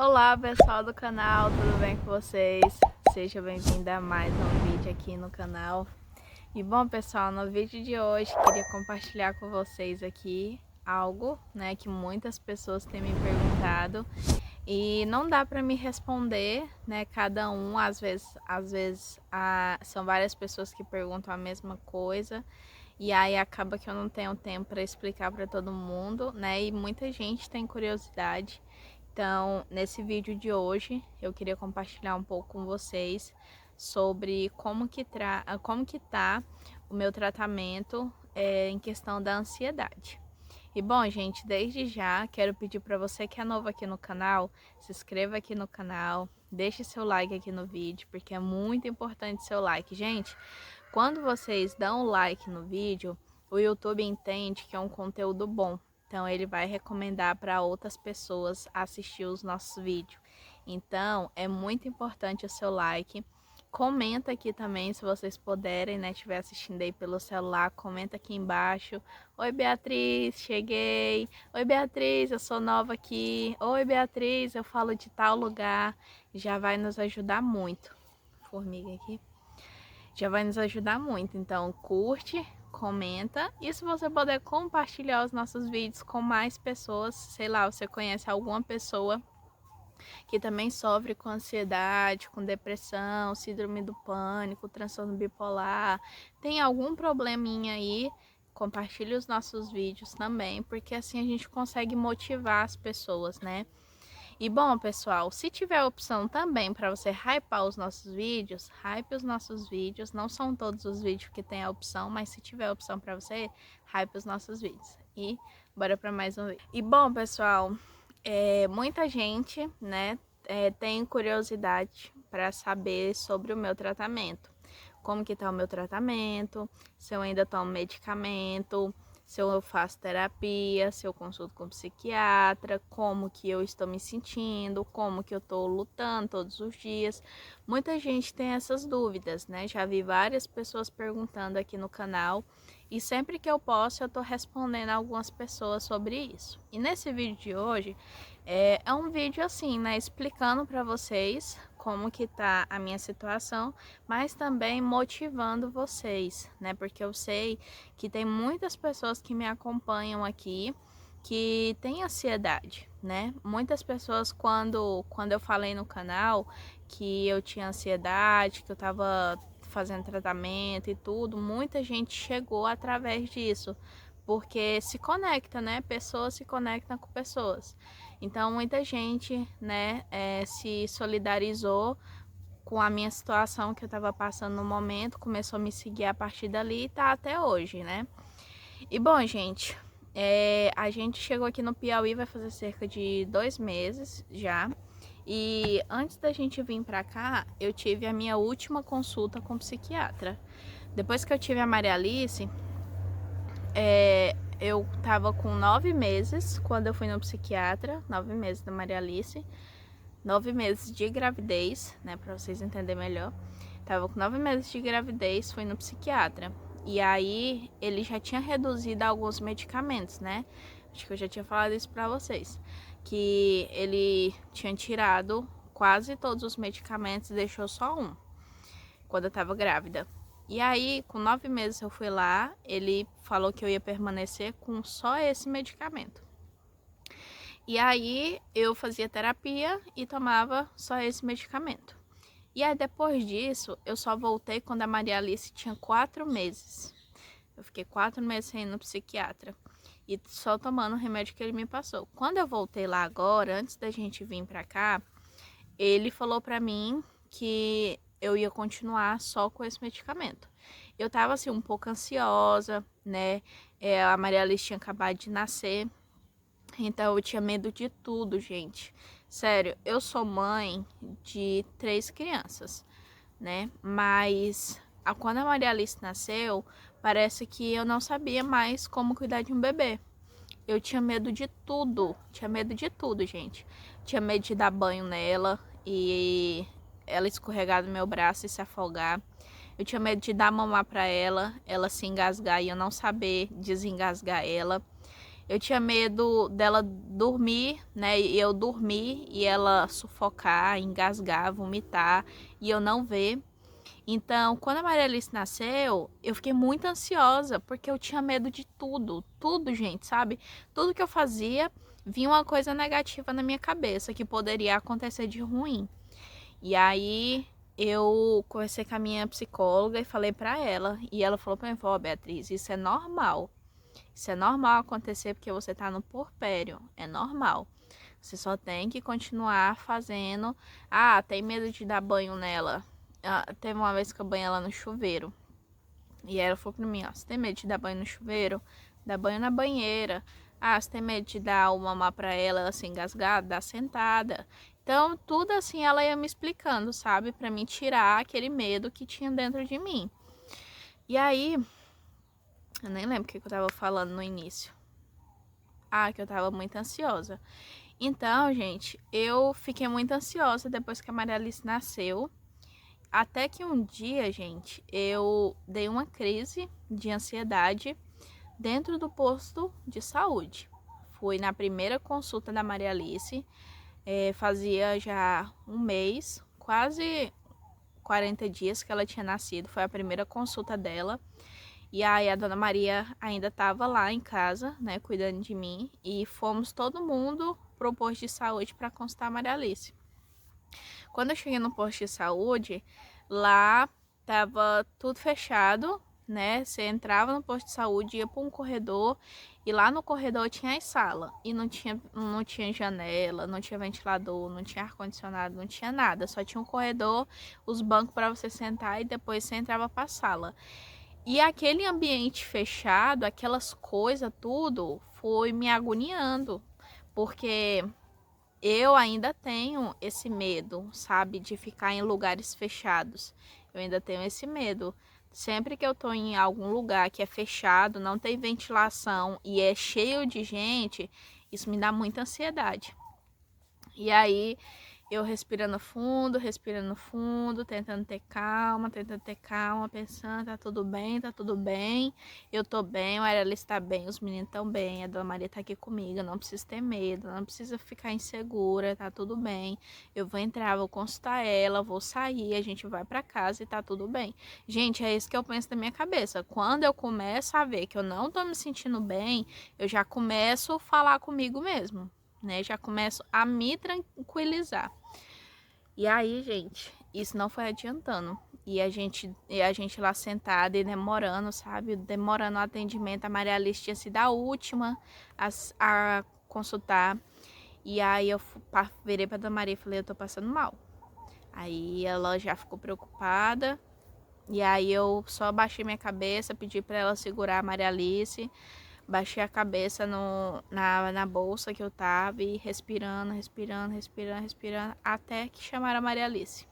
Olá pessoal do canal, tudo bem com vocês? Seja bem-vindo a mais um vídeo aqui no canal. E bom pessoal, no vídeo de hoje queria compartilhar com vocês aqui algo, né, que muitas pessoas têm me perguntado e não dá para me responder, né, cada um, às vezes são várias pessoas que perguntam a mesma coisa. E aí acaba que eu não tenho tempo para explicar para todo mundo, né? E muita gente tem curiosidade. Então, nesse vídeo de hoje, eu queria compartilhar um pouco com vocês sobre como que tá o meu tratamento em questão da ansiedade. E bom, gente, desde já quero pedir para você que é novo aqui no canal, se inscreva aqui no canal, deixe seu like aqui no vídeo, porque é muito importante seu like, gente. Quando vocês dão o like no vídeo, o YouTube entende que é um conteúdo bom. Então, ele vai recomendar para outras pessoas assistir os nossos vídeos. Então, é muito importante o seu like. Comenta aqui também, se vocês puderem, né, estiver assistindo aí pelo celular, comenta aqui embaixo. Oi, Beatriz, cheguei. Oi, Beatriz, eu sou nova aqui. Oi, Beatriz, eu falo de tal lugar. Já vai nos ajudar muito. Formiga aqui. Já vai nos ajudar muito. Então, curte, comenta e se você puder compartilhar os nossos vídeos com mais pessoas, sei lá, você conhece alguma pessoa que também sofre com ansiedade, com depressão, síndrome do pânico, transtorno bipolar, tem algum probleminha aí, compartilhe os nossos vídeos também, porque assim a gente consegue motivar as pessoas, né? E bom, pessoal, se tiver a opção também para você hypar os nossos vídeos, hype os nossos vídeos. Não são todos os vídeos que tem a opção, mas se tiver a opção para você, hype os nossos vídeos. E bora para mais um vídeo. E bom, pessoal, muita gente, né, tem curiosidade para saber sobre o meu tratamento. Como que tá o meu tratamento, se eu ainda tomo medicamento, se eu faço terapia, se eu consulto com psiquiatra, como que eu estou me sentindo, como que eu estou lutando todos os dias. Muita gente tem essas dúvidas, né? Já vi várias pessoas perguntando aqui no canal e sempre que eu posso eu estou respondendo algumas pessoas sobre isso. E nesse vídeo de hoje é um vídeo assim, né? Explicando para vocês como que tá a minha situação, mas também motivando vocês, né? Porque eu sei que tem muitas pessoas que me acompanham aqui que têm ansiedade, né? Muitas pessoas quando eu falei no canal que eu tinha ansiedade, que eu tava fazendo tratamento e tudo, muita gente chegou através disso, porque se conecta, né? Pessoas se conectam com pessoas. Então, muita gente, né, se solidarizou com a minha situação que eu estava passando no momento, começou a me seguir a partir dali e tá até hoje, né? E bom, gente, a gente chegou aqui no Piauí, vai fazer cerca de 2 meses já. E antes da gente vir pra cá, eu tive a minha última consulta com o psiquiatra. Depois que eu tive a Maria Alice, eu tava com 9 meses quando eu fui no psiquiatra, 9 meses da Maria Alice, 9 meses de gravidez, né, pra vocês entenderem melhor. Tava com 9 meses de gravidez, fui no psiquiatra. E aí ele já tinha reduzido alguns medicamentos, né? Acho que eu já tinha falado isso pra vocês. Que ele tinha tirado quase todos os medicamentos e deixou só um, quando eu tava grávida. E aí, com 9 meses eu fui lá, ele falou que eu ia permanecer com só esse medicamento. E aí eu fazia terapia e tomava só esse medicamento. E aí depois disso, eu só voltei quando a Maria Alice tinha 4 meses. Eu fiquei 4 meses sem ir no psiquiatra e só tomando o remédio que ele me passou. Quando eu voltei lá agora, antes da gente vir pra cá, ele falou pra mim que eu ia continuar só com esse medicamento. Eu tava assim um pouco ansiosa, né? A Maria Alice tinha acabado de nascer, então eu tinha medo de tudo, gente. Sério, eu sou mãe de 3 crianças, né? Mas quando a Maria Alice nasceu, parece que eu não sabia mais como cuidar de um bebê. Eu tinha medo de tudo, gente. Tinha medo de dar banho nela e ela escorregar do meu braço e se afogar. Eu tinha medo de dar mamar pra ela, ela se engasgar e eu não saber desengasgar ela. Eu tinha medo dela dormir, né? E eu dormir e ela sufocar, engasgar, vomitar e eu não ver. Então, quando a Maria Alice nasceu, eu fiquei muito ansiosa, porque eu tinha medo de tudo. Tudo, gente, sabe? Tudo que eu fazia, vinha uma coisa negativa na minha cabeça, que poderia acontecer de ruim. E aí, eu conversei com a minha psicóloga e falei pra ela. E ela falou pra mim, ó, Beatriz, isso é normal. Isso é normal acontecer porque você tá no puerpério. É normal. Você só tem que continuar fazendo. Ah, tem medo de dar banho nela. Ah, teve uma vez que eu banhei ela no chuveiro. E ela falou pra mim, ó, você tem medo de dar banho no chuveiro? Dá banho na banheira. Ah, você tem medo de dar o mamar pra ela assim, engasgada? Dá sentada. Então, tudo assim ela ia me explicando, sabe? Pra mim tirar aquele medo que tinha dentro de mim. E aí, eu nem lembro o que eu tava falando no início. Ah, que eu tava muito ansiosa. Então, gente, eu fiquei muito ansiosa depois que a Maria Alice nasceu. Até que um dia, gente, eu dei uma crise de ansiedade dentro do posto de saúde. Fui na primeira consulta da Maria Alice, fazia já um mês, quase 40 dias que ela tinha nascido. Foi a primeira consulta dela. E aí a dona Maria ainda estava lá em casa, né, cuidando de mim. E fomos todo mundo pro posto de saúde para consultar a Maria Alice. Quando eu cheguei no posto de saúde, lá tava tudo fechado, né? Você entrava no posto de saúde, ia para um corredor e lá no corredor tinha as salas e não tinha janela, não tinha ventilador, não tinha ar-condicionado, não tinha nada. Só tinha um corredor, os bancos para você sentar e depois você entrava para a sala. E aquele ambiente fechado, aquelas coisas, tudo, foi me agoniando, porque eu ainda tenho esse medo, sabe, de ficar em lugares fechados. Eu ainda tenho esse medo. Sempre que eu tô em algum lugar que é fechado, não tem ventilação e é cheio de gente, isso me dá muita ansiedade. E aí, eu respirando fundo, tentando ter calma, pensando, tá tudo bem, eu tô bem, a Maria Alice tá bem, os meninos estão bem, a Dona Maria tá aqui comigo, não precisa ter medo, não precisa ficar insegura, tá tudo bem, eu vou entrar, vou consultar ela, vou sair, a gente vai pra casa e tá tudo bem. Gente, é isso que eu penso na minha cabeça. Quando eu começo a ver que eu não tô me sentindo bem, eu já começo a falar comigo mesmo, né? Já começo a me tranquilizar. E aí, gente, isso não foi adiantando. E a gente lá sentada e demorando, sabe? Demorando o atendimento. A Maria Alice tinha sido a última a consultar. E aí eu virei pra Dona Maria e falei, eu tô passando mal. Aí ela já ficou preocupada. E aí eu só baixei minha cabeça, pedi pra ela segurar a Maria Alice. Baixei a cabeça na bolsa que eu tava e respirando, até que chamaram a Maria Alice.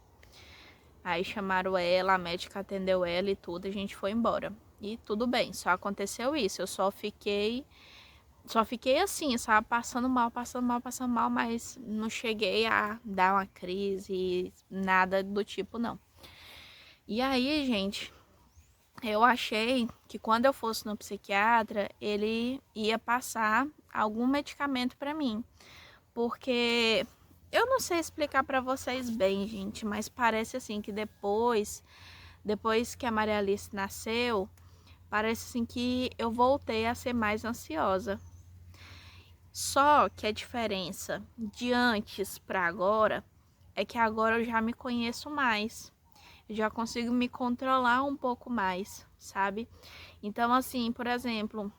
Aí chamaram ela, a médica atendeu ela e tudo, a gente foi embora. E tudo bem, só aconteceu isso. Eu só fiquei assim, sabe, passando mal, mas não cheguei a dar uma crise, nada do tipo, não. E aí, gente, eu achei que quando eu fosse no psiquiatra, ele ia passar algum medicamento para mim. Porque eu não sei explicar para vocês bem, gente, mas parece assim que depois que a Maria Alice nasceu, parece assim que eu voltei a ser mais ansiosa. Só que a diferença de antes para agora é que agora eu já me conheço mais. Eu já consigo me controlar um pouco mais, sabe? Então, assim, por exemplo,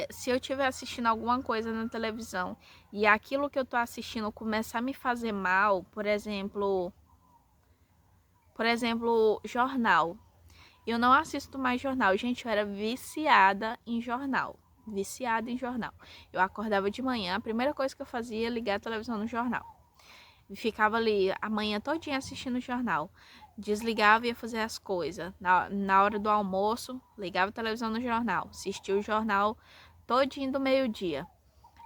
se eu estiver assistindo alguma coisa na televisão e aquilo que eu tô assistindo começar a me fazer mal, por exemplo, jornal. Eu não assisto mais jornal. Gente, eu era viciada em jornal. Viciada em jornal. Eu acordava de manhã, a primeira coisa que eu fazia era ligar a televisão no jornal. E ficava ali a manhã todinha assistindo o jornal. Desligava e ia fazer as coisas. Na hora do almoço, ligava a televisão no jornal. Assistia o jornal todinho do meio-dia.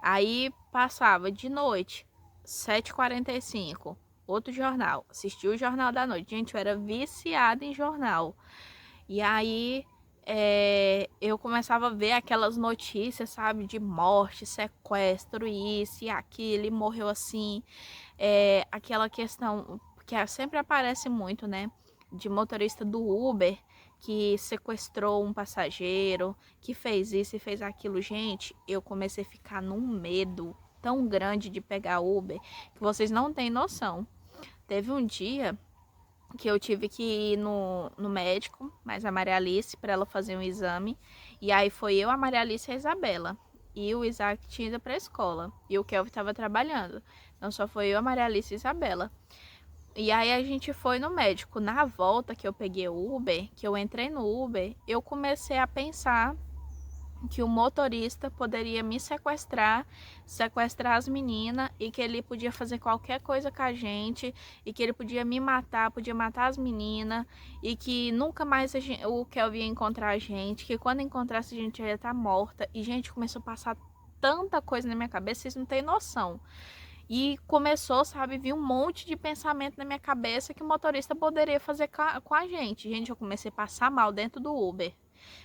Aí passava de noite, 7h45, outro jornal. Assistia o jornal da noite. Gente, eu era viciada em jornal. E aí eu começava a ver aquelas notícias, sabe, de morte, sequestro, isso e aquilo, e morreu assim. Aquela questão que sempre aparece muito, né, de motorista do Uber que sequestrou um passageiro, que fez isso e fez aquilo. Gente, eu comecei a ficar num medo tão grande de pegar Uber que vocês não têm noção. Teve um dia que eu tive que ir no médico, mas a Maria Alice, para ela fazer um exame. E aí foi eu, a Maria Alice e a Isabela. E o Isaac tinha ido para a escola. E o Kelvin estava trabalhando. Então só foi eu, a Maria Alice e a Isabela. E aí a gente foi no médico. Na volta que eu peguei o Uber, que eu entrei no Uber, eu comecei a pensar que o motorista poderia me sequestrar, sequestrar as meninas e que ele podia fazer qualquer coisa com a gente e que ele podia me matar, podia matar as meninas e que nunca mais o Kelvin ia encontrar a gente, que quando encontrasse a gente ia estar morta. E, gente, começou a passar tanta coisa na minha cabeça, vocês não têm noção. E começou, sabe, vir um monte de pensamento na minha cabeça que o motorista poderia fazer com a gente. Gente, eu comecei a passar mal dentro do Uber.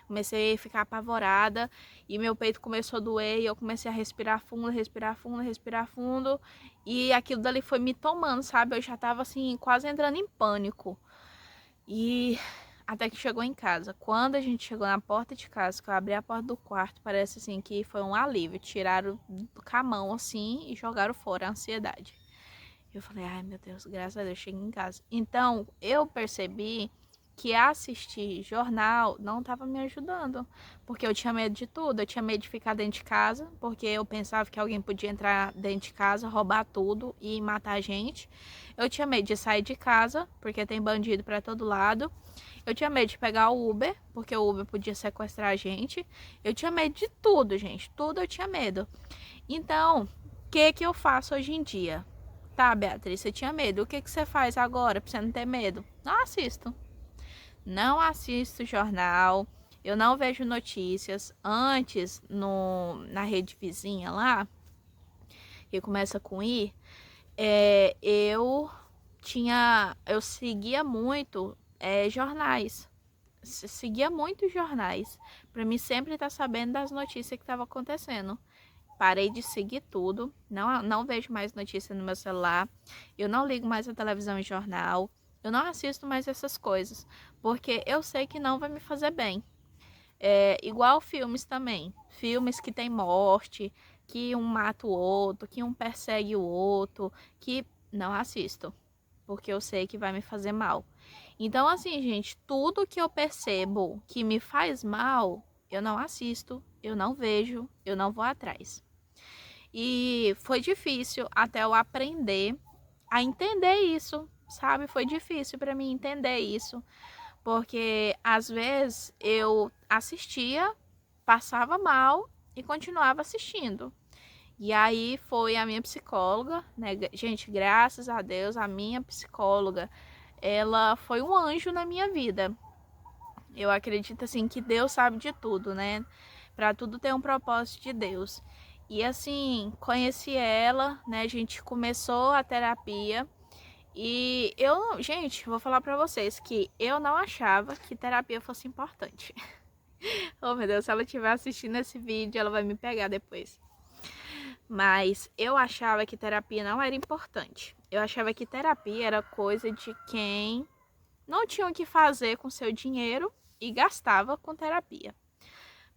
Comecei a ficar apavorada e meu peito começou a doer e eu comecei a respirar fundo, respirar fundo, respirar fundo. E aquilo dali foi me tomando, sabe? Eu já tava assim, quase entrando em pânico. E até que chegou em casa. Quando a gente chegou na porta de casa, que eu abri a porta do quarto, parece assim que foi um alívio. Tiraram com a mão assim e jogaram fora a ansiedade. Eu falei, ai meu Deus, graças a Deus, cheguei em casa. Então, eu percebi que assistir jornal não estava me ajudando, porque eu tinha medo de tudo. Eu tinha medo de ficar dentro de casa, porque eu pensava que alguém podia entrar dentro de casa, roubar tudo e matar a gente. Eu tinha medo de sair de casa, porque tem bandido para todo lado. Eu tinha medo de pegar o Uber, porque o Uber podia sequestrar a gente. Eu tinha medo de tudo, gente. Tudo eu tinha medo. Então, o que eu faço hoje em dia? Tá, Beatriz, você tinha medo. O que você faz agora pra você não ter medo? Não assisto. Não assisto jornal. Eu não vejo notícias. Antes, na rede vizinha lá, que começa com I, eu seguia muito jornais. Seguia muito jornais. Pra mim sempre estar sabendo das notícias que estavam acontecendo. Parei de seguir tudo, não vejo mais notícia no meu celular, eu não ligo mais a televisão e jornal, eu não assisto mais essas coisas, porque eu sei que não vai me fazer bem. Igual filmes também, filmes que tem morte, que um mata o outro, que um persegue o outro, que não assisto, porque eu sei que vai me fazer mal. Então, assim, gente, tudo que eu percebo que me faz mal, eu não assisto, eu não vejo, eu não vou atrás. E foi difícil até eu aprender a entender isso, sabe? Foi difícil para mim entender isso, porque às vezes eu assistia, passava mal e continuava assistindo. E aí foi a minha psicóloga, né? Gente, graças a Deus, a minha psicóloga, ela foi um anjo na minha vida. Eu acredito assim que Deus sabe de tudo, né? Para tudo tem um propósito de Deus. E assim, conheci ela, né? A gente começou a terapia e gente, vou falar para vocês que eu não achava que terapia fosse importante. Oh, meu Deus, se ela estiver assistindo esse vídeo, ela vai me pegar depois. Mas eu achava que terapia não era importante. Eu achava que terapia era coisa de quem não tinha o que fazer com seu dinheiro e gastava com terapia.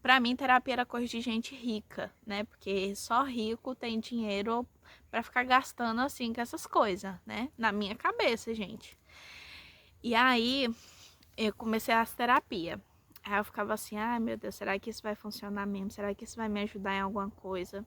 Para mim, terapia era coisa de gente rica, né? Porque só rico tem dinheiro para ficar gastando assim com essas coisas, né? Na minha cabeça, gente. E aí, eu comecei as terapia. Aí eu ficava assim, ai meu Deus, será que isso vai funcionar mesmo? Será que isso vai me ajudar em alguma coisa?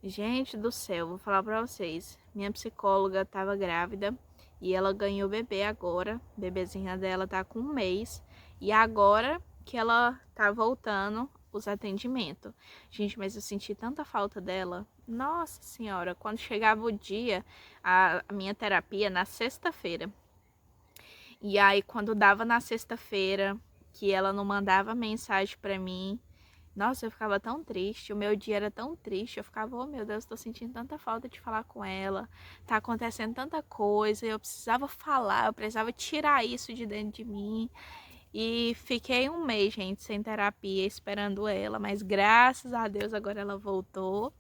Gente do céu, vou falar pra vocês. Minha psicóloga tava grávida e ela ganhou bebê agora. A bebezinha dela tá com 1 mês. E agora que ela tá voltando os atendimentos. Gente, mas eu senti tanta falta dela. Nossa senhora, quando chegava o dia, a minha terapia na sexta-feira. E aí, quando dava na sexta-feira, que ela não mandava mensagem pra mim, nossa, eu ficava tão triste, o meu dia era tão triste, eu ficava, oh meu Deus, tô sentindo tanta falta de falar com ela, tá acontecendo tanta coisa, eu precisava falar, eu precisava tirar isso de dentro de mim. E fiquei um mês, gente, sem terapia, esperando ela, mas graças a Deus agora ela voltou.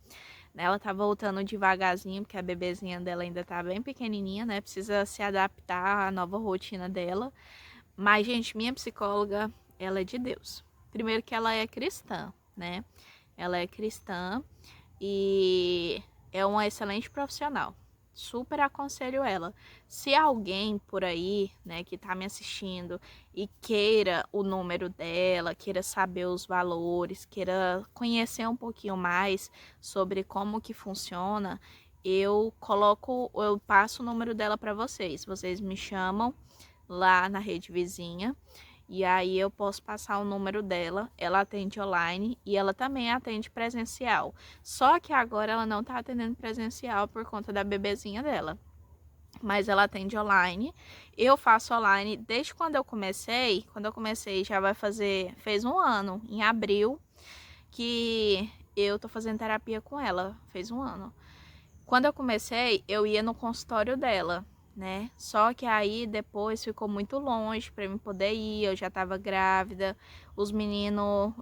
Ela tá voltando devagarzinho, porque a bebezinha dela ainda tá bem pequenininha, né? Precisa se adaptar à nova rotina dela. Mas, gente, minha psicóloga, ela é de Deus. Primeiro que ela é cristã, né? Ela é cristã e é uma excelente profissional. Super aconselho ela. Se alguém por aí, né, que tá me assistindo e queira o número dela, queira saber os valores, queira conhecer um pouquinho mais sobre como que funciona, eu passo o número dela para vocês. Vocês me chamam lá na rede vizinha. E aí eu posso passar o número dela. Ela atende online e ela também atende presencial. Só que agora ela não tá atendendo presencial por conta da bebezinha dela. Mas ela atende online. Eu faço online desde quando eu comecei. Quando eu comecei já fez um ano, em abril, que eu tô fazendo terapia com ela. Fez um ano. Quando eu comecei, eu ia no consultório dela, né? Só que aí depois ficou muito longe para mim poder ir, eu já tava grávida,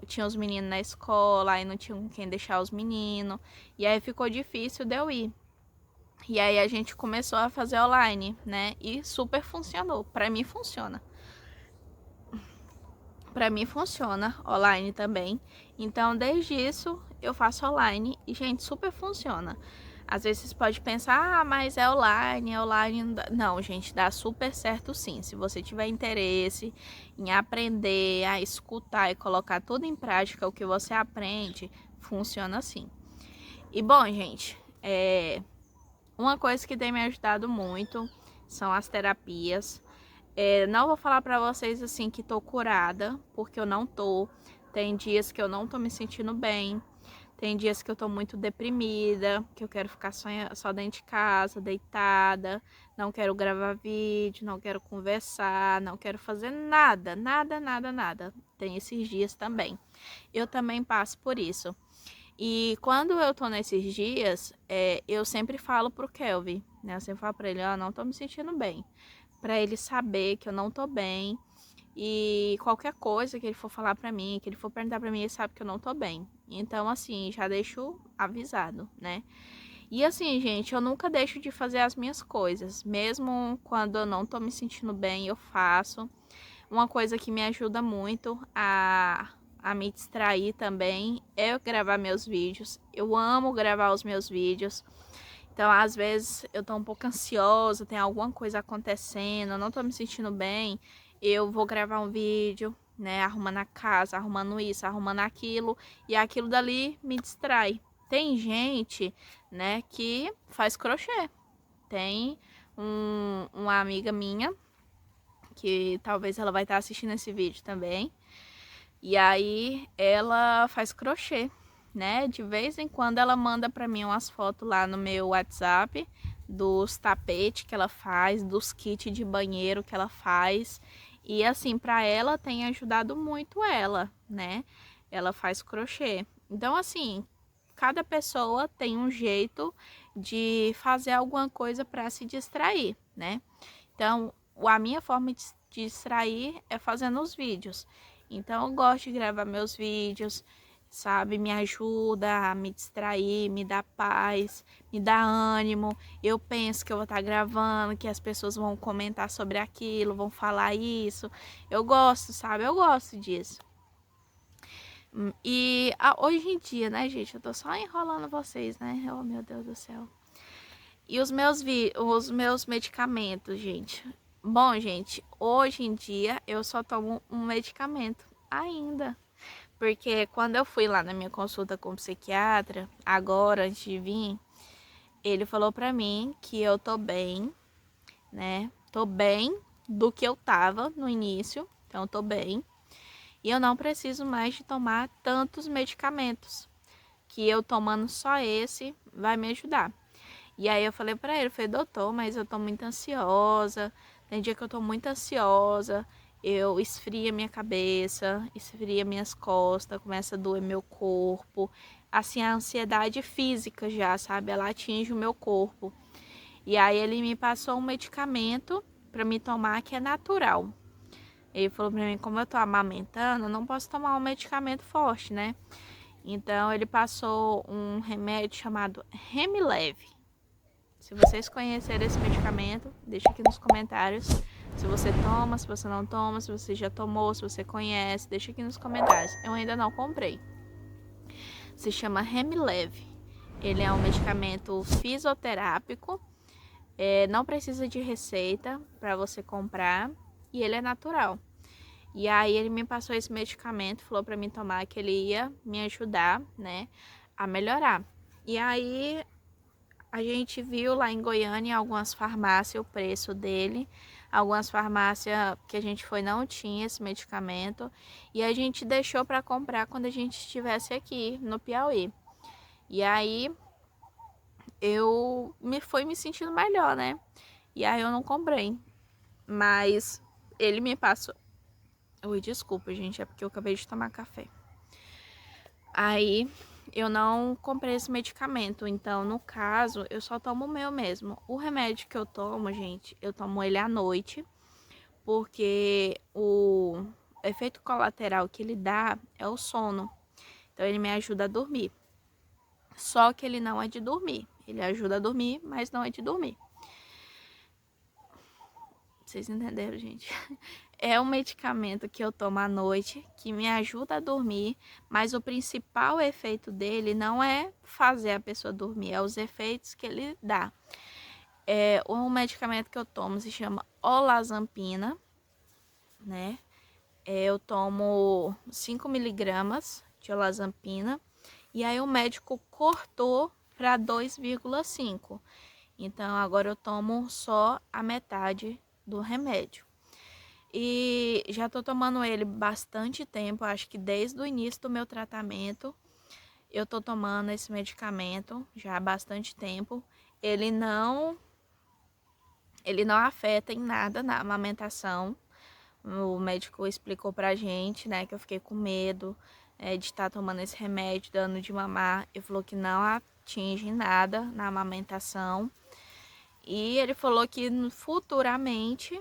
tinha os meninos na escola, aí não tinha com quem deixar os meninos, e aí ficou difícil de eu ir. E aí a gente começou a fazer online, né? E super funcionou. Para mim funciona. Para mim funciona online também. Então, desde isso eu faço online e, gente, super funciona. Às vezes vocês podem pensar, ah, mas é online, é online. Não, gente, dá super certo sim. Se você tiver interesse em aprender a escutar e colocar tudo em prática, o que você aprende, funciona assim. E bom, gente, uma coisa que tem me ajudado muito são as terapias. Não vou falar pra vocês assim que tô curada, porque eu não tô. Tem dias que eu não tô me sentindo bem. Tem dias que eu tô muito deprimida, que eu quero ficar só dentro de casa, deitada, não quero gravar vídeo, não quero conversar, não quero fazer nada, nada, nada, nada. Tem esses dias também. Eu também passo por isso. E quando eu tô nesses dias, eu sempre falo pro Kelvin, né? Eu sempre falo pra ele, ó, não tô me sentindo bem. Pra ele saber que eu não tô bem. E qualquer coisa que ele for falar pra mim, que ele for perguntar pra mim, ele sabe que eu não tô bem. Então, assim, já deixo avisado, né? E assim, gente, eu nunca deixo de fazer as minhas coisas. Mesmo quando eu não tô me sentindo bem, eu faço. Uma coisa que me ajuda muito a me distrair também é eu gravar meus vídeos. Eu amo gravar os meus vídeos. Então, às vezes, eu tô um pouco ansiosa, tem alguma coisa acontecendo, eu não tô me sentindo bem, eu vou gravar um vídeo, né, arrumando a casa, arrumando isso, arrumando aquilo, e aquilo dali me distrai. Tem gente, né, que faz crochê. Tem uma amiga minha, que talvez ela vai estar assistindo esse vídeo também, e aí ela faz crochê, né? De vez em quando ela manda para mim umas fotos lá no meu WhatsApp dos tapetes que ela faz, dos kits de banheiro que ela faz. E assim, para ela tem ajudado muito ela, né? Ela faz crochê. Então assim, cada pessoa tem um jeito de fazer alguma coisa para se distrair, né? Então, a minha forma de distrair é fazendo os vídeos. Então eu gosto de gravar meus vídeos, sabe? Me ajuda a me distrair, me dá paz, me dá ânimo. Eu penso que eu vou estar gravando, que as pessoas vão comentar sobre aquilo, vão falar isso. Eu gosto, sabe? Eu gosto disso. E hoje em dia, né, gente? Eu tô só enrolando vocês, né? Oh, meu Deus do céu. E os meus medicamentos, gente. Bom, gente, hoje em dia eu só tomo um medicamento ainda. Porque quando eu fui lá na minha consulta com o psiquiatra, agora antes de vir, ele falou pra mim que eu tô bem, né? Tô bem do que eu tava no início, então eu tô bem. E eu não preciso mais de tomar tantos medicamentos, que eu tomando só esse vai me ajudar. E aí eu falei pra ele, eu falei, doutor, mas eu tô muito ansiosa, tem dia que eu tô muito ansiosa, eu esfria minha cabeça, esfria minhas costas, começa a doer meu corpo, assim, a ansiedade física já, sabe, ela atinge o meu corpo. E aí ele me passou um medicamento pra me tomar que é natural. Ele falou pra mim, como eu tô amamentando, eu não posso tomar um medicamento forte, né? Então ele passou um remédio chamado Remileve. Se vocês conhecerem esse medicamento, deixa aqui nos comentários. Se você toma, se você não toma, se você já tomou, se você conhece, deixa aqui nos comentários. Eu ainda não comprei. Se chama Remileve. Ele é um medicamento fisioterápico. Não precisa de receita para você comprar. E ele é natural. E aí ele me passou esse medicamento, falou para mim tomar, que ele ia me ajudar, né, a melhorar. E aí a gente viu lá em Goiânia, em algumas farmácias, o preço dele. Algumas farmácias que a gente foi não tinha esse medicamento. E a gente deixou para comprar quando a gente estivesse aqui no Piauí. E aí eu fui me sentindo melhor, né? E aí eu não comprei. Mas ele me passou. Oi, desculpa, gente, é porque eu acabei de tomar café. Aí eu não comprei esse medicamento, então no caso eu só tomo o meu mesmo. O remédio que eu tomo, gente, eu tomo ele à noite, porque o efeito colateral que ele dá é o sono. Então ele me ajuda a dormir. Só que ele não é de dormir. Ele ajuda a dormir, mas não é de dormir. Vocês entenderam, gente? É um medicamento que eu tomo à noite, que me ajuda a dormir, mas o principal efeito dele não é fazer a pessoa dormir, é os efeitos que ele dá. Um medicamento que eu tomo se chama Olanzapina, né? Eu tomo 5 miligramas de Olanzapina, e aí o médico cortou para 2,5. Então agora eu tomo só a metade do remédio. E já tô tomando ele bastante tempo, acho que desde o início do meu tratamento eu tô tomando esse medicamento já há bastante tempo. Ele não afeta em nada na amamentação. O médico explicou pra gente, né, que eu fiquei com medo de estar tomando esse remédio, dando de mamar. Ele falou que não atinge nada na amamentação. E ele falou que futuramente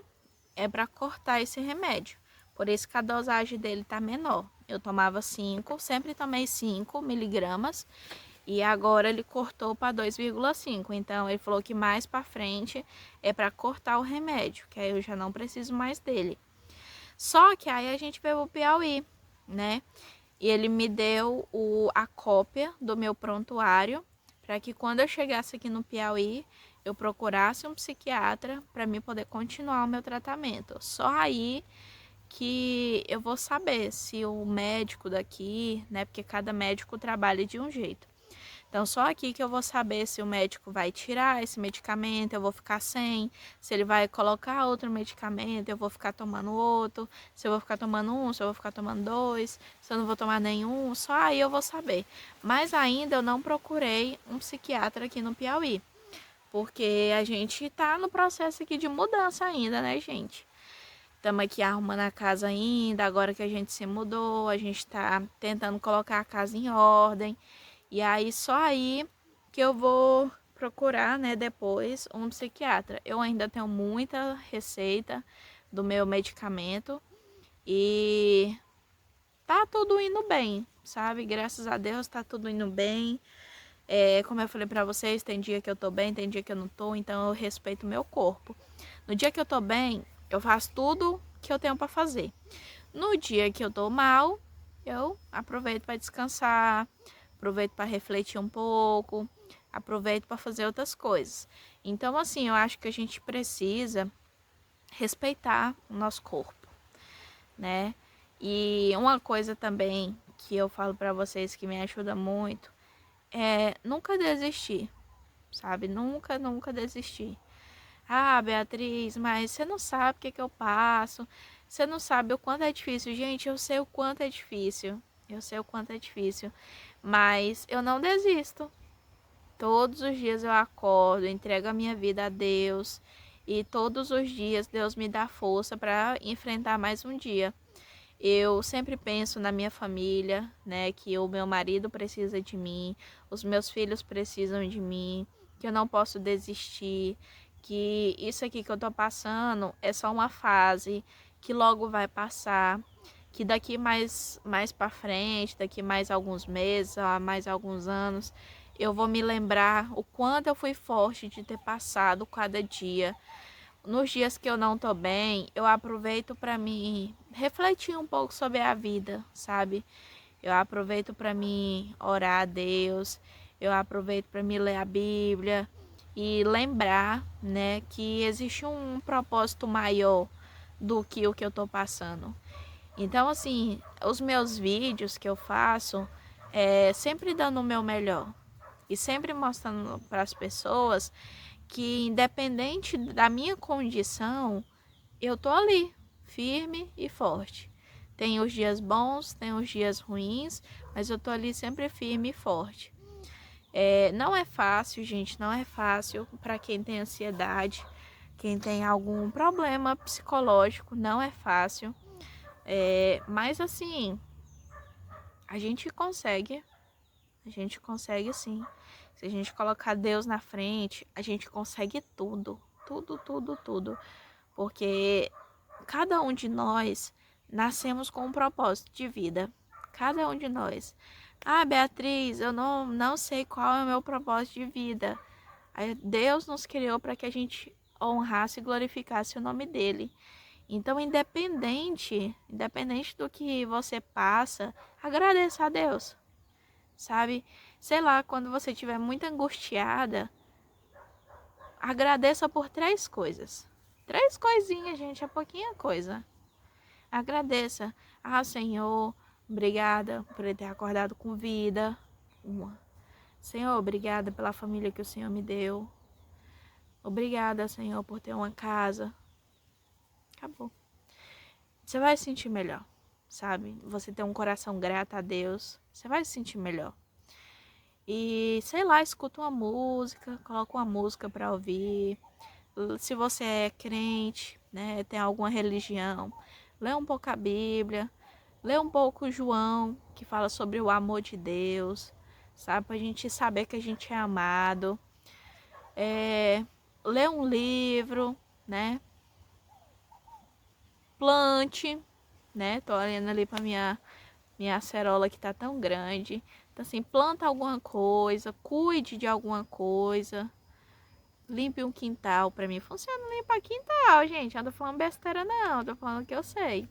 é para cortar esse remédio. Por isso que a dosagem dele tá menor. Eu tomava 5, sempre tomei 5 miligramas. E agora ele cortou para 2,5. Então ele falou que mais para frente é para cortar o remédio, que aí eu já não preciso mais dele. Só que aí a gente veio pro Piauí, né? E ele me deu a cópia do meu prontuário para que quando eu chegasse aqui no Piauí, eu procurasse um psiquiatra para mim poder continuar o meu tratamento. Só aí que eu vou saber se o médico daqui, né, porque cada médico trabalha de um jeito. Então, só aqui que eu vou saber se o médico vai tirar esse medicamento, eu vou ficar sem, se ele vai colocar outro medicamento, eu vou ficar tomando outro, se eu vou ficar tomando um, se eu vou ficar tomando dois, se eu não vou tomar nenhum, só aí eu vou saber. Mas ainda eu não procurei um psiquiatra aqui no Piauí, porque a gente tá no processo aqui de mudança ainda, né, gente? Estamos aqui arrumando a casa ainda, agora que a gente se mudou, a gente tá tentando colocar a casa em ordem. E aí só aí que eu vou procurar, né, depois um psiquiatra. Eu ainda tenho muita receita do meu medicamento e tá tudo indo bem, sabe? Graças a Deus tá tudo indo bem. Como eu falei pra vocês, tem dia que eu tô bem, tem dia que eu não tô, então eu respeito o meu corpo. No dia que eu tô bem, eu faço tudo que eu tenho pra fazer. No dia que eu tô mal, eu aproveito para descansar, aproveito para refletir um pouco, aproveito para fazer outras coisas. Então, assim, eu acho que a gente precisa respeitar o nosso corpo, né? E uma coisa também que eu falo para vocês que me ajuda muito é nunca desistir, sabe? Nunca, nunca desistir. Ah, Beatriz, mas você não sabe o que que eu passo. Você não sabe o quanto é difícil. Gente, eu sei o quanto é difícil. Eu sei o quanto é difícil. Mas eu não desisto. Todos os dias eu acordo, entrego a minha vida a Deus. E todos os dias Deus me dá força para enfrentar mais um dia. Eu sempre penso na minha família, né? Que o meu marido precisa de mim, os meus filhos precisam de mim, que eu não posso desistir, que isso aqui que eu tô passando é só uma fase, que logo vai passar, que daqui mais para frente, daqui mais alguns meses, mais alguns anos, eu vou me lembrar o quanto eu fui forte de ter passado cada dia. Nos dias que eu não tô bem, eu aproveito para mim refletir um pouco sobre a vida, sabe? Eu aproveito para mim orar a Deus, eu aproveito para me ler a Bíblia e lembrar, né, que existe um propósito maior do que o que eu tô passando. Então, assim, os meus vídeos que eu faço é sempre dando o meu melhor e sempre mostrando para as pessoas que, independente da minha condição, eu tô ali, firme e forte. Tem os dias bons, tem os dias ruins, mas eu tô ali sempre firme e forte. Não é fácil, gente, não é fácil para quem tem ansiedade, quem tem algum problema psicológico, não é fácil. Mas assim, a gente consegue sim. Se a gente colocar Deus na frente, a gente consegue tudo, tudo, tudo, tudo. Porque cada um de nós nascemos com um propósito de vida. Cada um de nós. Ah, Beatriz, eu não sei qual é o meu propósito de vida. Deus nos criou para que a gente honrasse e glorificasse o nome dele. Então, independente do que você passa, agradeça a Deus, sabe? Sei lá, quando você estiver muito angustiada, agradeça por 3 coisas. 3 coisinhas, gente, é pouquinha coisa. Agradeça. Ah, Senhor, obrigada por eu ter acordado com vida. Senhor, obrigada pela família que o Senhor me deu. Obrigada, Senhor, por ter uma casa. Acabou. Você vai se sentir melhor, sabe? Você tem um coração grato a Deus, você vai se sentir melhor. E, sei lá, escuta uma música, coloca uma música para ouvir. Se você é crente, né, tem alguma religião, lê um pouco a Bíblia, lê um pouco João, que fala sobre o amor de Deus, sabe? Pra gente saber que a gente é amado. Lê um livro, né? Plante, né? Tô olhando ali pra minha acerola que tá tão grande. Então, assim, planta alguma coisa, cuide de alguma coisa. Limpe um quintal. Pra mim funciona limpar quintal, gente. Não tô falando besteira, não. Tô falando que eu sei.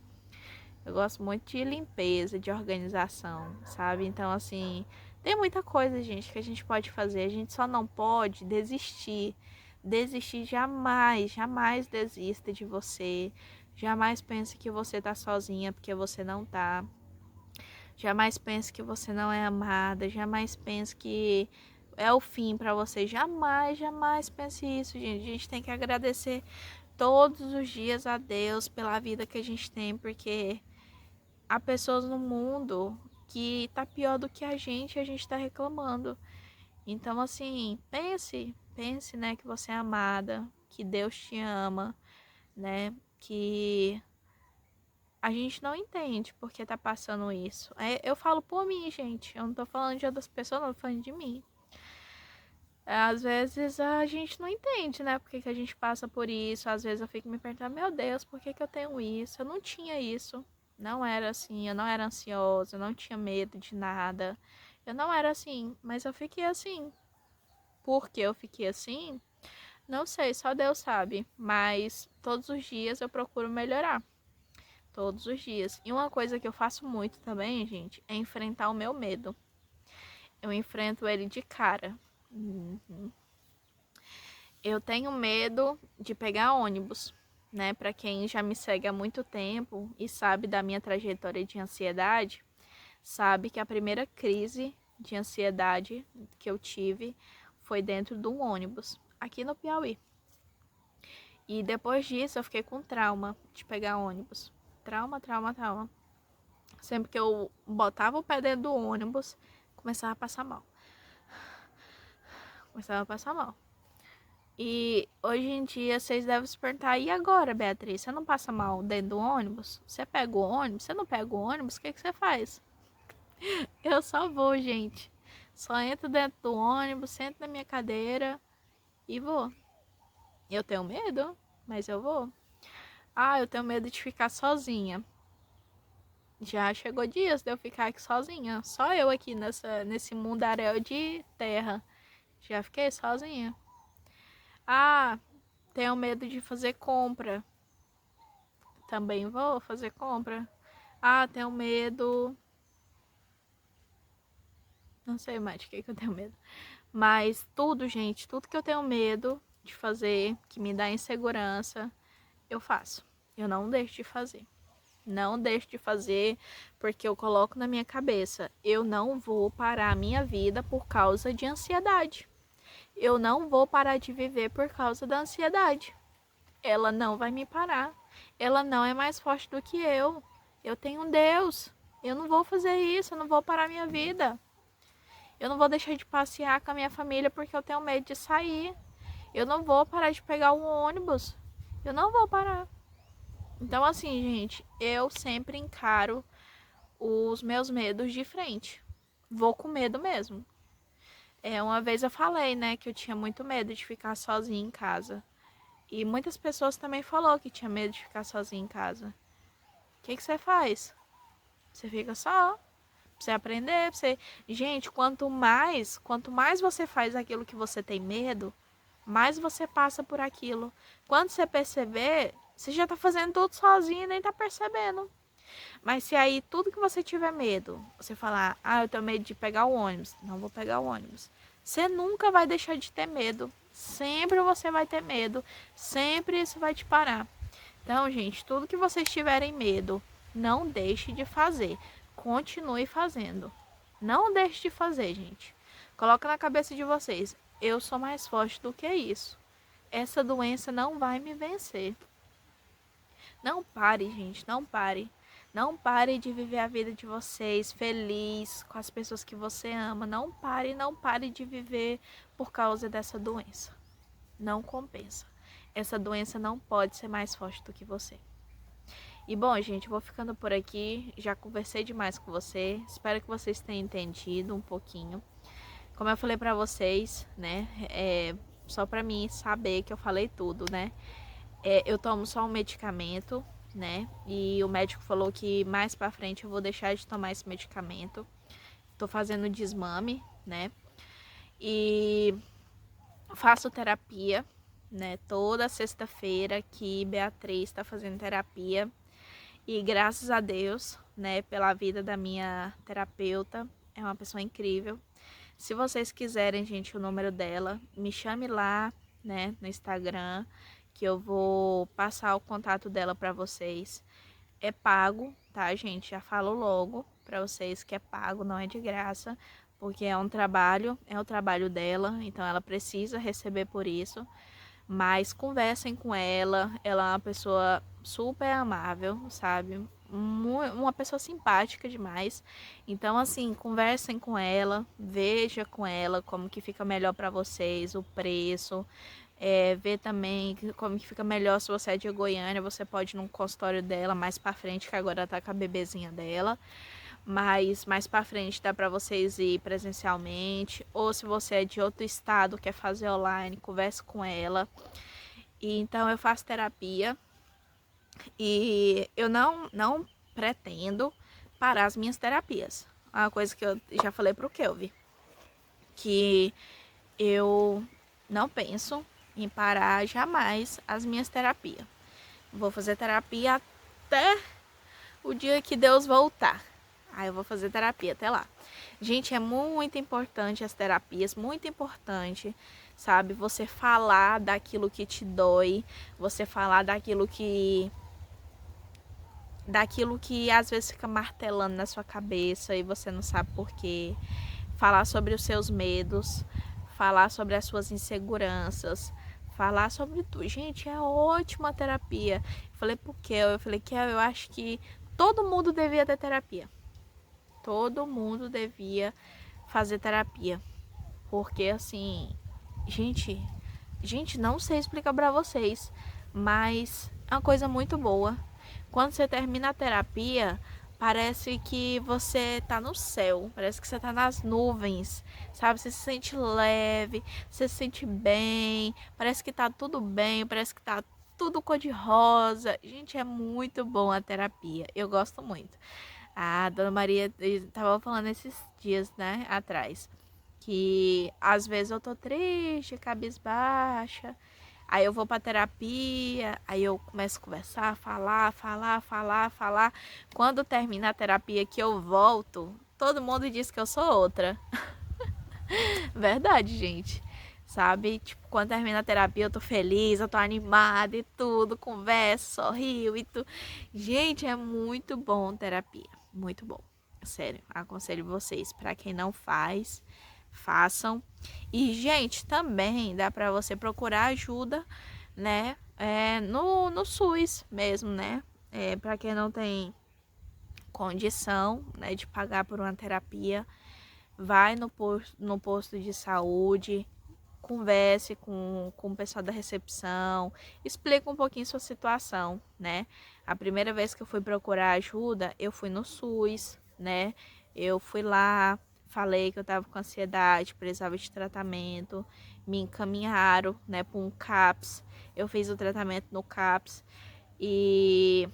Eu gosto muito de limpeza, de organização, sabe? Então, assim, tem muita coisa, gente, que a gente pode fazer. A gente só não pode desistir. Desistir jamais, jamais desista de você. Jamais pense que você tá sozinha, porque você não tá. Jamais pense que você não é amada. Jamais pense que é o fim pra você. Jamais, jamais pense isso, gente. A gente tem que agradecer todos os dias a Deus pela vida que a gente tem, porque há pessoas no mundo que tá pior do que a gente tá reclamando. Então, assim, pense, né, que você é amada, que Deus te ama, né, que a gente não entende porque tá passando isso. Eu falo por mim, gente, eu não tô falando de outras pessoas, não, tô falando de mim. Às vezes a gente não entende, né, porque que a gente passa por isso. Às vezes eu fico me perguntando, meu Deus, por que eu tenho isso? Eu não tinha isso. Não era assim, eu não era ansiosa, eu não tinha medo de nada. Eu não era assim, mas eu fiquei assim. Por que eu fiquei assim? Não sei, só Deus sabe. Mas todos os dias eu procuro melhorar. Todos os dias. E uma coisa que eu faço muito também, gente, é enfrentar o meu medo. Eu enfrento ele de cara. Uhum. Eu tenho medo de pegar ônibus, né? Para quem já me segue há muito tempo e sabe da minha trajetória de ansiedade, sabe que a primeira crise de ansiedade que eu tive foi dentro de um ônibus, aqui no Piauí. E depois disso eu fiquei com trauma de pegar ônibus. Trauma, trauma, trauma. Sempre que eu botava o pé dentro do ônibus, começava a passar mal. Começava a passar mal. E hoje em dia vocês devem se perguntar, e agora, Beatriz? Você não passa mal dentro do ônibus? Você pega o ônibus? Você não pega o ônibus? O que você faz? Eu só vou, gente. Só entro dentro do ônibus, sento na minha cadeira e vou. Eu tenho medo, mas eu vou. Ah, eu tenho medo de ficar sozinha. Já chegou dias de eu ficar aqui sozinha. Só eu aqui nesse mundaréu de terra. Já fiquei sozinha. Ah, tenho medo de fazer compra. Também vou fazer compra. Ah, tenho medo. Não sei mais de que eu tenho medo. Mas tudo, gente, tudo que eu tenho medo de fazer, que me dá insegurança, eu faço. Eu não deixo de fazer. Não deixo de fazer, porque eu coloco na minha cabeça, eu não vou parar a minha vida por causa de ansiedade. Eu não vou parar de viver por causa da ansiedade. Ela não vai me parar. Ela não é mais forte do que eu. Eu tenho um Deus. Eu não vou fazer isso, eu não vou parar minha vida. Eu não vou deixar de passear com a minha família porque eu tenho medo de sair. Eu não vou parar de pegar o ônibus. Eu não vou parar. Então, assim, gente, eu sempre encaro os meus medos de frente. Vou com medo mesmo. Uma vez eu falei, né, que eu tinha muito medo de ficar sozinha em casa. E muitas pessoas também falaram que tinha medo de ficar sozinha em casa. O que você faz? Você fica só. Pra você aprender, pra você... Gente, quanto mais você faz aquilo que você tem medo, mais você passa por aquilo. Quando você perceber, você já tá fazendo tudo sozinho e nem tá percebendo. Mas se aí tudo que você tiver medo, você falar, ah, eu tenho medo de pegar o ônibus, não vou pegar o ônibus. Você nunca vai deixar de ter medo. Sempre você vai ter medo. Sempre isso vai te parar. Então, gente, tudo que vocês tiverem medo, não deixe de fazer. Continue fazendo. Não deixe de fazer, gente. Coloca na cabeça de vocês, eu sou mais forte do que isso. Essa doença não vai me vencer. Não pare, gente, não pare. Não pare de viver a vida de vocês feliz com as pessoas que você ama. Não pare de viver por causa dessa doença. Não compensa. Essa doença não pode ser mais forte do que você. E bom, gente, vou ficando por aqui. Já conversei demais com você. Espero que vocês tenham entendido um pouquinho. Como eu falei pra vocês, né? Só pra mim saber que eu falei tudo, né? Eu tomo só um medicamento, né? E o médico falou que mais pra frente eu vou deixar de tomar esse medicamento. Tô fazendo desmame, né? E faço terapia, né? Toda sexta-feira que Beatriz tá fazendo terapia. E graças a Deus, né? Pela vida da minha terapeuta. É uma pessoa incrível. Se vocês quiserem, gente, o número dela, me chame lá, né? No Instagram, que eu vou passar o contato dela para vocês. É pago, tá, gente? Já falo logo para vocês que é pago, não é de graça, porque é um trabalho, é o trabalho dela, então ela precisa receber por isso. Mas conversem com ela, ela é uma pessoa super amável, sabe? Uma pessoa simpática demais. Então, assim, conversem com ela, veja com ela como que fica melhor para vocês, o preço. Ver também como que fica melhor se você é de Goiânia, você pode ir num consultório dela mais pra frente, que agora tá com a bebezinha dela. Mas mais pra frente dá pra vocês ir presencialmente. Ou se você é de outro estado, quer fazer online, converse com ela. E então eu faço terapia. E eu não pretendo parar as minhas terapias. Uma coisa que eu já falei pro Kelvin. Que eu não penso em parar jamais as minhas terapias. Vou fazer terapia até o dia que Deus voltar. Aí eu vou fazer terapia até lá. Gente, é muito importante as terapias, muito importante, sabe? Você falar daquilo que te dói, você falar daquilo que às vezes fica martelando na sua cabeça e você não sabe por quê. Falar sobre os seus medos, falar sobre as suas inseguranças, falar sobre tudo. Gente, é ótima terapia. Eu falei pro Kel, eu acho que todo mundo devia ter terapia. Todo mundo devia fazer terapia. Porque assim, gente, não sei explicar pra vocês, mas é uma coisa muito boa. Quando você termina a terapia, parece que você tá no céu, parece que você tá nas nuvens, sabe? Você se sente leve, você se sente bem, parece que tá tudo bem, parece que tá tudo cor de rosa. Gente, é muito bom a terapia. Eu gosto muito. A Dona Maria estava falando esses dias, né, atrás, que às vezes eu tô triste, cabisbaixa. Aí eu vou pra terapia, aí eu começo a conversar, falar. Quando termina a terapia que eu volto, todo mundo diz que eu sou outra. Verdade, gente. Sabe? Tipo, quando termina a terapia, eu tô feliz, eu tô animada e tudo, converso, sorrio e tudo. Gente, é muito bom terapia. Muito bom. Sério, aconselho vocês. Pra quem não faz, façam. E, gente, também dá pra você procurar ajuda, né? No SUS mesmo, né? Pra quem não tem condição, né, de pagar por uma terapia, vai no posto de saúde, converse com o pessoal da recepção, explica um pouquinho sua situação, né? A primeira vez que eu fui procurar ajuda, eu fui no SUS, né? Eu fui lá, falei que eu tava com ansiedade, precisava de tratamento, me encaminharam, né, para um CAPS. Eu fiz o tratamento no CAPS e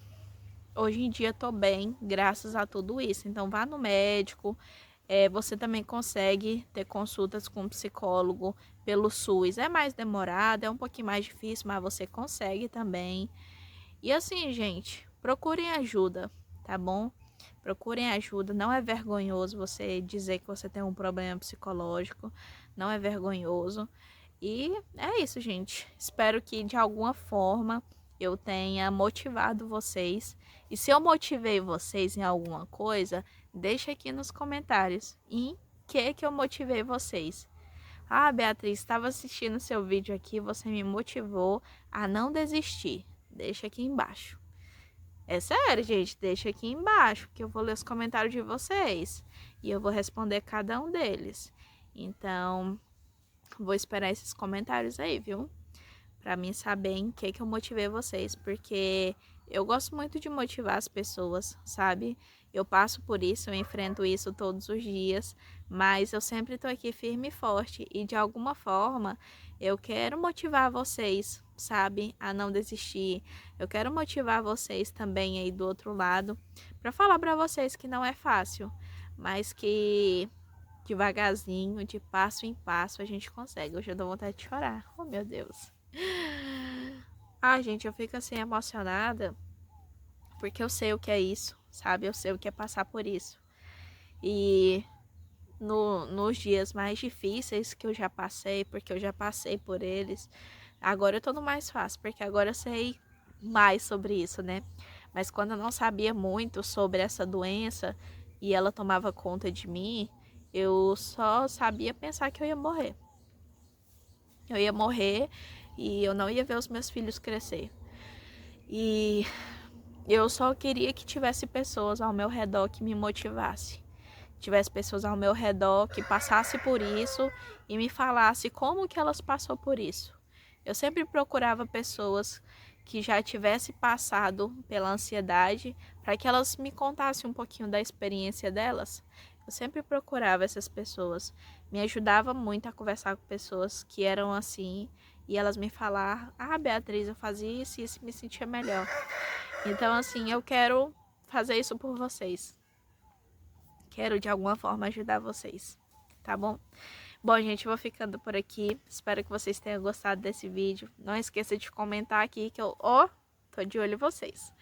hoje em dia tô bem, graças a tudo isso. Então vá no médico. Você também consegue ter consultas com um psicólogo pelo SUS. É mais demorado, é um pouquinho mais difícil, mas você consegue também. E assim, gente, procurem ajuda, tá bom? Procurem ajuda. Não é vergonhoso você dizer que você tem um problema psicológico. Não é vergonhoso. E é isso, gente. Espero que de alguma forma eu tenha motivado vocês. E se eu motivei vocês em alguma coisa, deixa aqui nos comentários em que eu motivei vocês. Ah, Beatriz, estava assistindo seu vídeo aqui, você me motivou a não desistir. Deixa aqui embaixo. É sério, gente, deixa aqui embaixo, que eu vou ler os comentários de vocês e eu vou responder cada um deles. Então, vou esperar esses comentários aí, viu? Pra mim saber em que eu motivei vocês, porque eu gosto muito de motivar as pessoas, sabe? Eu passo por isso, eu enfrento isso todos os dias, mas eu sempre tô aqui firme e forte e de alguma forma eu quero motivar vocês, sabe? A não desistir. Eu quero motivar vocês também aí do outro lado, para falar para vocês que não é fácil, mas que devagarzinho, de passo em passo, a gente consegue. Hoje eu dou vontade de chorar. Oh, meu Deus. Ah, gente, eu fico assim emocionada porque eu sei o que é isso, sabe? Eu sei o que é passar por isso. E nos dias mais difíceis que eu já passei, porque eu já passei por eles, agora eu tô no mais fácil, porque agora eu sei mais sobre isso, né? Mas quando eu não sabia muito sobre essa doença e ela tomava conta de mim, eu só sabia pensar que eu ia morrer. Eu ia morrer e eu não ia ver os meus filhos crescer. E eu só queria que tivesse pessoas ao meu redor que me motivasse. Tivesse pessoas ao meu redor que passasse por isso e me falasse como que elas passou por isso. Eu sempre procurava pessoas que já tivessem passado pela ansiedade para que elas me contassem um pouquinho da experiência delas. Eu sempre procurava essas pessoas. Me ajudava muito a conversar com pessoas que eram assim e elas me falaram: ah, Beatriz, eu fazia isso e isso me sentia melhor. Então, assim, eu quero fazer isso por vocês. Quero de alguma forma ajudar vocês, tá bom? Bom, gente, eu vou ficando por aqui. Espero que vocês tenham gostado desse vídeo. Não esqueça de comentar aqui que eu, tô de olho em vocês.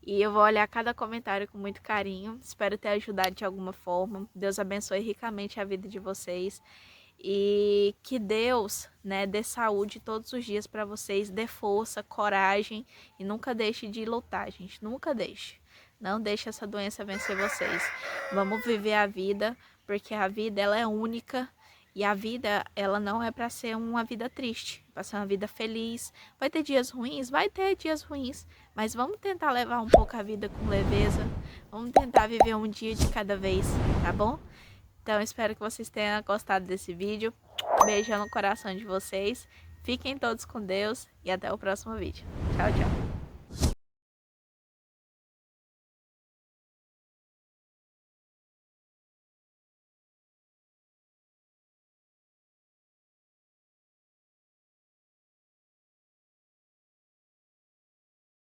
E eu vou olhar cada comentário com muito carinho. Espero ter ajudado de alguma forma. Deus abençoe ricamente a vida de vocês. E que Deus, né, dê saúde todos os dias para vocês, dê força, coragem e nunca deixe de lutar, gente. Nunca deixe. Não deixe essa doença vencer vocês. Vamos viver a vida, porque a vida ela é única e a vida ela não é para ser uma vida triste, para ser uma vida feliz. Vai ter dias ruins, vai ter dias ruins, mas vamos tentar levar um pouco a vida com leveza. Vamos tentar viver um dia de cada vez, tá bom? Então, espero que vocês tenham gostado desse vídeo. Beijão no coração de vocês. Fiquem todos com Deus e até o próximo vídeo. Tchau, tchau.